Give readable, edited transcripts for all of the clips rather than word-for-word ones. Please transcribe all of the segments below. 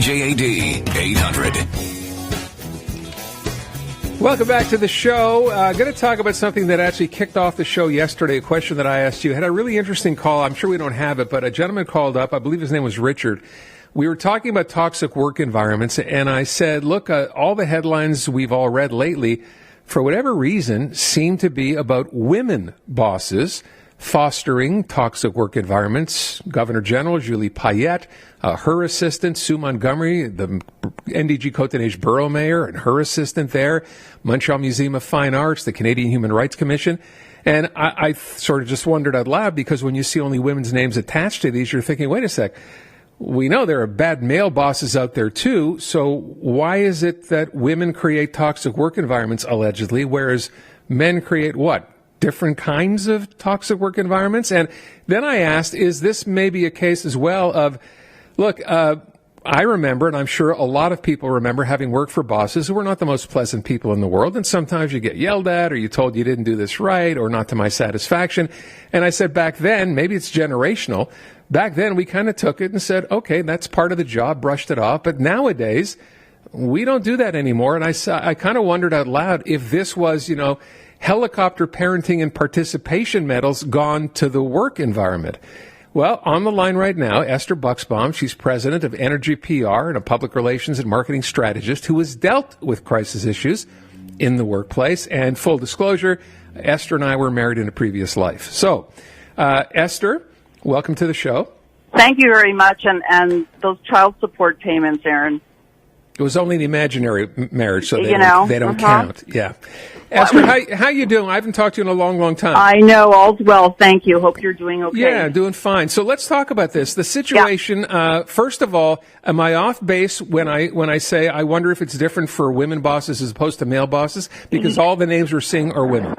CJAD 800. Welcome back to the show. Going to talk about something that actually kicked off the show yesterday, a question that I asked you. I had a really interesting call. I'm sure we don't have it, but a gentleman called up. I believe his name was Richard. We were talking about toxic work environments, and I said, look, all the headlines we've all read lately, for whatever reason, seem to be about women bosses fostering toxic work environments. Governor General Julie Payette, her assistant, Sue Montgomery, the NDG Côte-des-Neiges borough mayor, and her assistant there, Montreal Museum of Fine Arts, the Canadian Human Rights Commission. And I sort of just wondered out loud, because when you see only women's names attached to these, you're thinking, wait a sec, we know there are bad male bosses out there too, so why is it that women create toxic work environments, allegedly, whereas men create what? Different kinds of toxic work environments? And then I asked, is this maybe a case as well of, look, I remember, and I'm sure a lot of people remember, having worked for bosses who were not the most pleasant people in the world, and sometimes you get yelled at, or you told you didn't do this right, or not to my satisfaction. And I said back then, maybe it's generational, back then we kind of took it and said, okay, that's part of the job, brushed it off. But nowadays, we don't do that anymore. And I kind of wondered out loud if this was, helicopter parenting and participation medals gone to the work environment. Well, on the line right now, Esther Buchsbaum. She's president of Energy PR and a public relations and marketing strategist who has dealt with crisis issues in the workplace. And full disclosure, Esther and I were married in a previous life. So, Esther, welcome to the show. Thank you very much. And those child support payments, Aaron. It was only an imaginary marriage, so they don't count. Yeah. Esther, how you doing? I haven't talked to you in a long, long time. I know, all's well. Thank you. Hope you're doing okay. Yeah, doing fine. So let's talk about this. The situation, first of all, am I off base when I say I wonder if it's different for women bosses as opposed to male bosses? Because all the names we're seeing are women.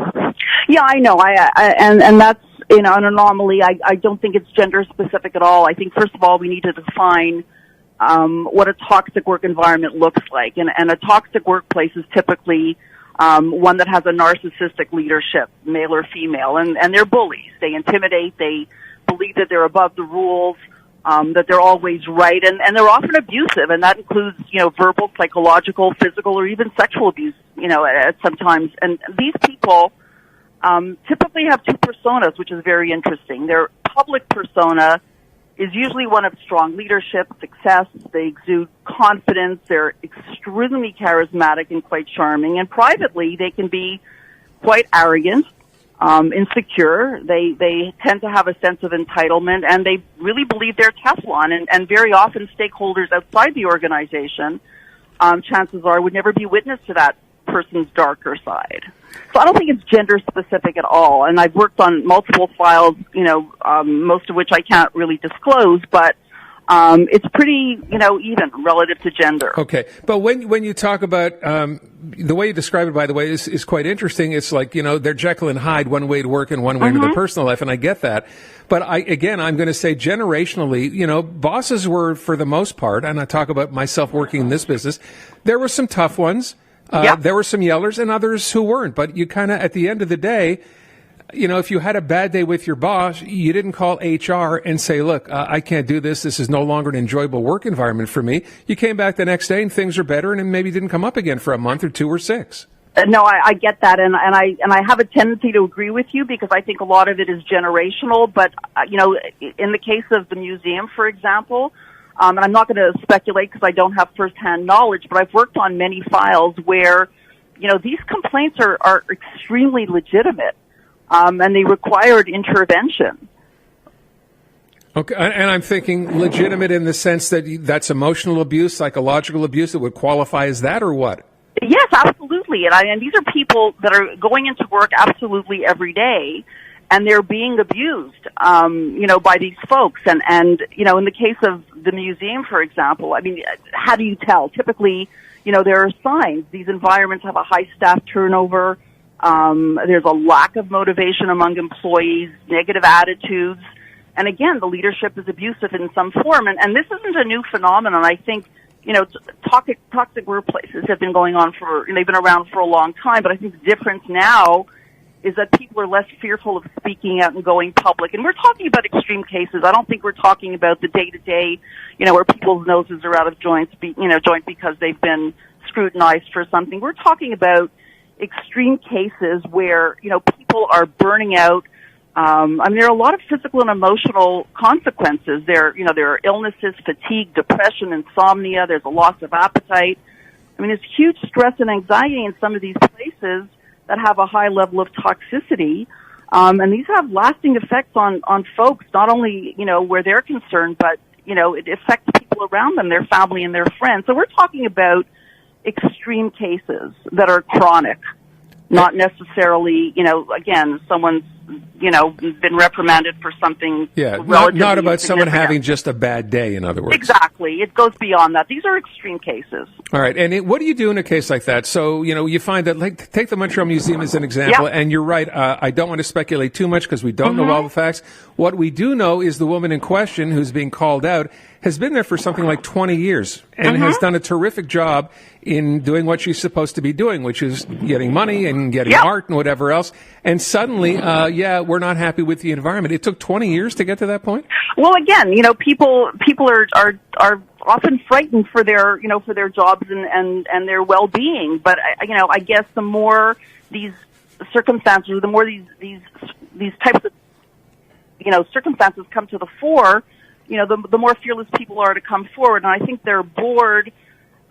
Yeah, I know. And that's, an anomaly. I don't think it's gender specific at all. I think, first of all, we need to define what a toxic work environment looks like. And a toxic workplace is typically one that has a narcissistic leadership, male or female, and they're bullies. They intimidate, they believe that they're above the rules, that they're always right, and they're often abusive, and that includes, verbal, psychological, physical, or even sexual abuse, at sometimes. And these people typically have two personas, which is very interesting. Their public persona is usually one of strong leadership, success. They exude confidence. They're extremely charismatic and quite charming. And privately, they can be quite arrogant, insecure. They tend to have a sense of entitlement, and they really believe they're Teflon. And very often, stakeholders outside the organization, chances are, would never be witness to that person's darker side. So I don't think it's gender specific at all. And I've worked on multiple files, most of which I can't really disclose, but it's pretty, even relative to gender. Okay. But when you talk about the way you describe it, by the way, is quite interesting. It's like, they're Jekyll and Hyde, one way to work and one way to their personal life, and I get that. But I'm going to say generationally, bosses were, for the most part, and I talk about myself working in this business, there were some tough ones. There were some yellers and others who weren't. But you kind of, at the end of the day, if you had a bad day with your boss, you didn't call HR and say, look, I can't do this. This is no longer an enjoyable work environment for me. You came back the next day and things are better, and it maybe didn't come up again for a month or 2 or 6. No, I get that. And I have a tendency to agree with you because I think a lot of it is generational. But, in the case of the museum, for example, and I'm not going to speculate because I don't have firsthand knowledge, but I've worked on many files where, these complaints are extremely legitimate, and they required intervention. Okay, and I'm thinking legitimate in the sense that that's emotional abuse, psychological abuse that would qualify as that, or what? Yes, absolutely. And these are people that are going into work absolutely every day, and they're being abused, by these folks. And, in the case of the museum, for example, how do you tell? Typically, there are signs. These environments have a high staff turnover. There's a lack of motivation among employees, negative attitudes. And again, the leadership is abusive in some form. And this isn't a new phenomenon. I think, toxic workplaces have been going on they've been around for a long time. But I think the difference now is that people are less fearful of speaking out and going public. And we're talking about extreme cases. I don't think we're talking about the day-to-day, where people's noses are out of joint because they've been scrutinized for something. We're talking about extreme cases where, people are burning out. There are a lot of physical and emotional consequences. There are illnesses, fatigue, depression, insomnia. There's a loss of appetite. There's huge stress and anxiety in some of these places that have a high level of toxicity. And these have lasting effects on folks, not only, where they're concerned, but, it affects people around them, their family and their friends. So we're talking about extreme cases that are chronic, not necessarily, again, someone's, been reprimanded for something. Yeah, not about someone having just a bad day, in other words. Exactly. It goes beyond that. These are extreme cases. All right. And what do you do in a case like that? So, you find that, like, take the Montreal Museum as an example, and you're right. I don't want to speculate too much because we don't know all the facts. What we do know is the woman in question who's being called out has been there for something like 20 years and has done a terrific job in doing what she's supposed to be doing, which is getting money and getting art and whatever else. And suddenly, we're not happy with the environment. It took 20 years to get to that point? Well, again, people are often frightened for their, for their jobs and their well-being. But, I guess the more these circumstances, the more these types of, circumstances come to the fore, the more fearless people are to come forward. And I think their board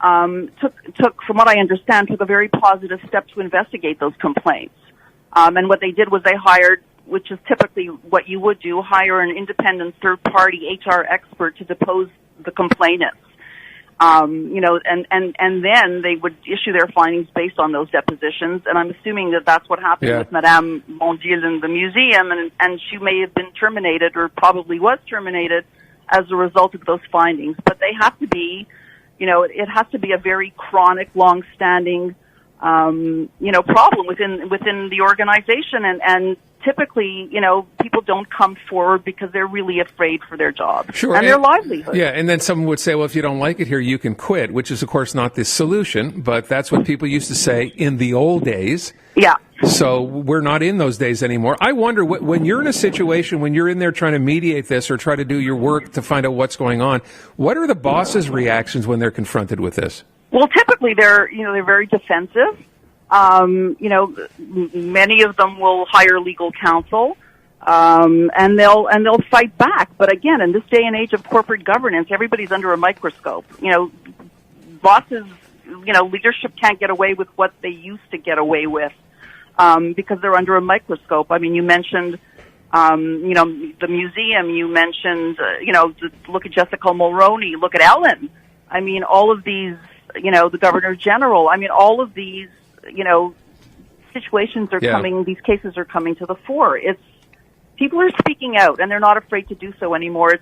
took, from what I understand, took a very positive step to investigate those complaints. And what they did was they hired, which is typically what you would do, hire an independent third-party HR expert to depose the complainants. And then they would issue their findings based on those depositions. And I'm assuming that that's what happened with Madame Mondial in the museum, and she may have been terminated or probably was terminated as a result of those findings. But they have to be, it has to be a very chronic, long-standing, problem within the organization, and typically, people don't come forward because they're really afraid for their job and their livelihood. Yeah, and then someone would say, well, if you don't like it here, you can quit, which is, of course, not the solution, but that's what people used to say in the old days. Yeah. So we're not in those days anymore. I wonder, when you're in a situation, when you're in there trying to mediate this or try to do your work to find out what's going on, what are the boss's reactions when they're confronted with this? Well, typically they're very defensive. Many of them will hire legal counsel, and they'll fight back. But again, in this day and age of corporate governance, everybody's under a microscope. Bosses, leadership can't get away with what they used to get away with, because they're under a microscope. You mentioned, the museum. You mentioned, look at Jessica Mulroney. Look at Ellen. All of these, the Governor General. All of these, situations are coming, these cases are coming to the fore. People are speaking out, and they're not afraid to do so anymore.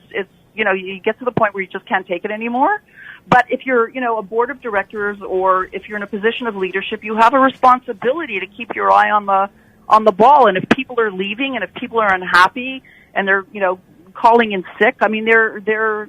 You get to the point where you just can't take it anymore. But if you're, a board of directors, or if you're in a position of leadership, you have a responsibility to keep your eye on the ball. And if people are leaving, and if people are unhappy, and they're, calling in sick, there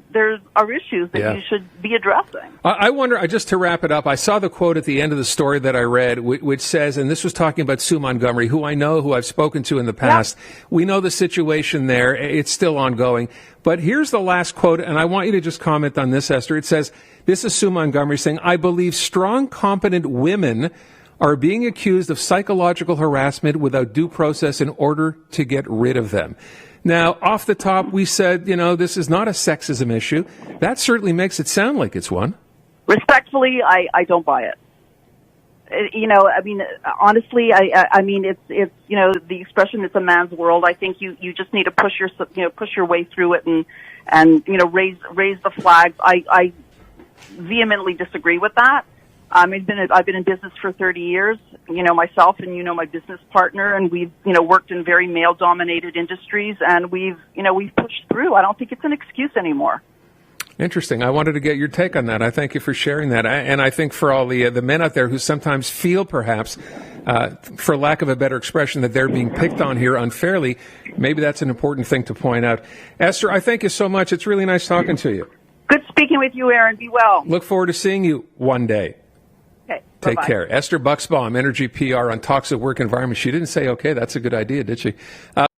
are issues that you should be addressing. I wonder, just to wrap it up, I saw the quote at the end of the story that I read, which says, and this was talking about Sue Montgomery, who I know, who I've spoken to in the past. Yeah. We know the situation there. It's still ongoing. But here's the last quote, and I want you to just comment on this, Esther. It says, this is Sue Montgomery saying, I believe strong, competent women are being accused of psychological harassment without due process in order to get rid of them. Now, off the top, we said, this is not a sexism issue. That certainly makes it sound like it's one. Respectfully, I don't buy it. Honestly, it's the expression, it's a man's world. I think you just need to push your way through it and raise the flags. I vehemently disagree with that. I've been in business for 30 years, myself and my business partner, and we've, worked in very male-dominated industries, and we've pushed through. I don't think it's an excuse anymore. Interesting. I wanted to get your take on that. I thank you for sharing that. And I think for all the men out there who sometimes feel perhaps, for lack of a better expression, that they're being picked on here unfairly, maybe that's an important thing to point out. Esther, I thank you so much. It's really nice talking to you. Good speaking with you, Aaron. Be well. Look forward to seeing you one day. Okay. Take Bye-bye. care. Esther Buchsbaum, Energy PR on toxic work environment. She didn't say, okay, that's a good idea, did she?